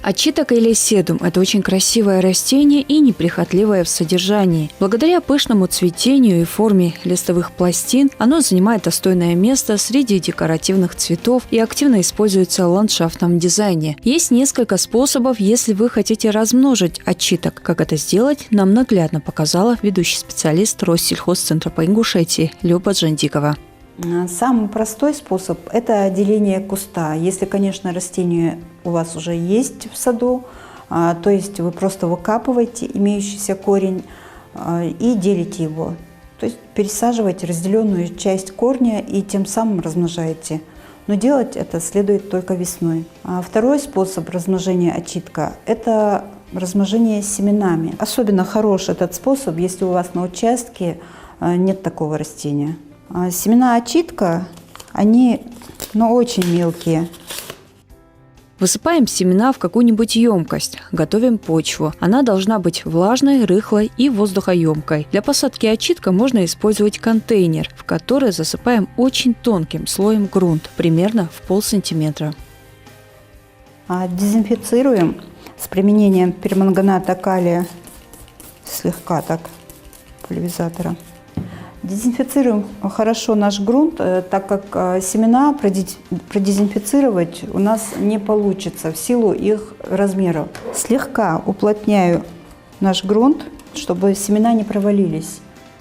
Очиток или седум – это очень красивое растение и неприхотливое в содержании. Благодаря пышному цветению и форме листовых пластин оно занимает достойное место среди декоративных цветов и активно используется в ландшафтном дизайне. Есть несколько способов, если вы хотите размножить очиток. Как это сделать, нам наглядно показала ведущий специалист Россельхозцентра по Ингушетии Люба Джандикова. Самый простой способ – это деление куста. Если, конечно, растение у вас уже есть в саду, то есть вы просто выкапываете имеющийся корень и делите его. То есть пересаживаете разделенную часть корня и тем самым размножаете. Но делать это следует только весной. Второй способ размножения очитка – это размножение семенами. Особенно хорош этот способ, если у вас на участке нет такого растения. Семена очитка, они очень мелкие. Высыпаем семена в какую-нибудь емкость, готовим почву. Она должна быть влажной, рыхлой и воздухоемкой. Для посадки очитка можно использовать контейнер, в который засыпаем очень тонким слоем грунт, примерно в полсантиметра. Дезинфицируем с применением перманганата калия, слегка так, пульверизатора. Дезинфицируем хорошо наш грунт, так как семена продезинфицировать у нас не получится в силу их размеров. Слегка уплотняю наш грунт, чтобы семена не провалились.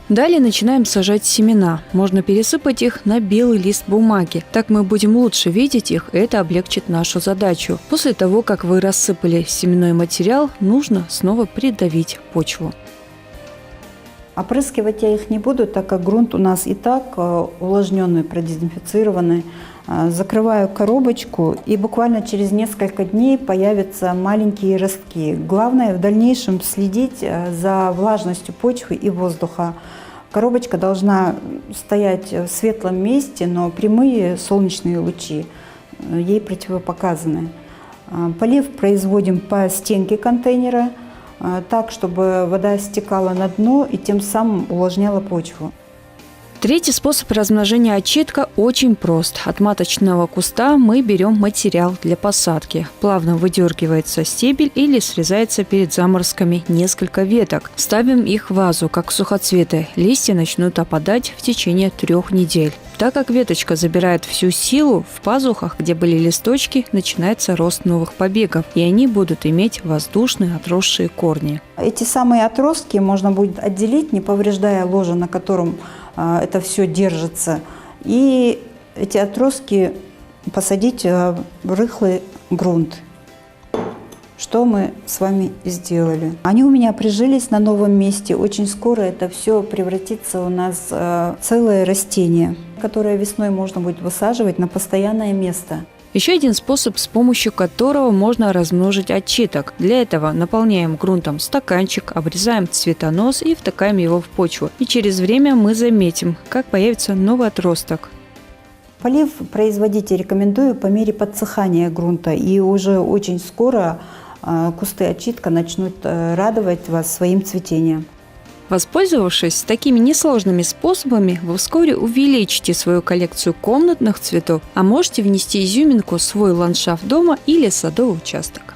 Далее начинаем сажать семена. Можно пересыпать их на белый лист бумаги. Так мы будем лучше видеть их, и это облегчит нашу задачу. После того, как вы рассыпали семенной материал, нужно снова придавить почву. Опрыскивать я их не буду, так как грунт у нас и так увлажненный, продезинфицированный. Закрываю коробочку, и буквально через несколько дней появятся маленькие ростки. Главное в дальнейшем следить за влажностью почвы и воздуха. Коробочка должна стоять в светлом месте, но прямые солнечные лучи ей противопоказаны. Полив производим по стенке контейнера, так, чтобы вода стекала на дно и тем самым увлажняла почву. Третий способ размножения очитка очень прост. От маточного куста мы берем материал для посадки. Плавно выдергивается стебель или срезается перед заморозками несколько веток. Ставим их в вазу, как сухоцветы. Листья начнут опадать в течение 3 недель. Так как веточка забирает всю силу, в пазухах, где были листочки, начинается рост новых побегов, и они будут иметь воздушные отросшие корни. Эти самые отростки можно будет отделить, не повреждая ложе, на котором это все держится, и эти отростки посадить в рыхлый грунт, что мы с вами и сделали. Они у меня прижились на новом месте. Очень скоро это все превратится у нас в целое растение, которое весной можно будет высаживать на постоянное место. Еще один способ, с помощью которого можно размножить очиток. Для этого наполняем грунтом стаканчик, обрезаем цветонос и втыкаем его в почву. И через время мы заметим, как появится новый отросток. Полив производить рекомендую по мере подсыхания грунта. И уже очень скоро кусты очитка начнут радовать вас своим цветением. Воспользовавшись такими несложными способами, вы вскоре увеличите свою коллекцию комнатных цветов, а можете внести изюминку в свой ландшафт дома или садовый участок.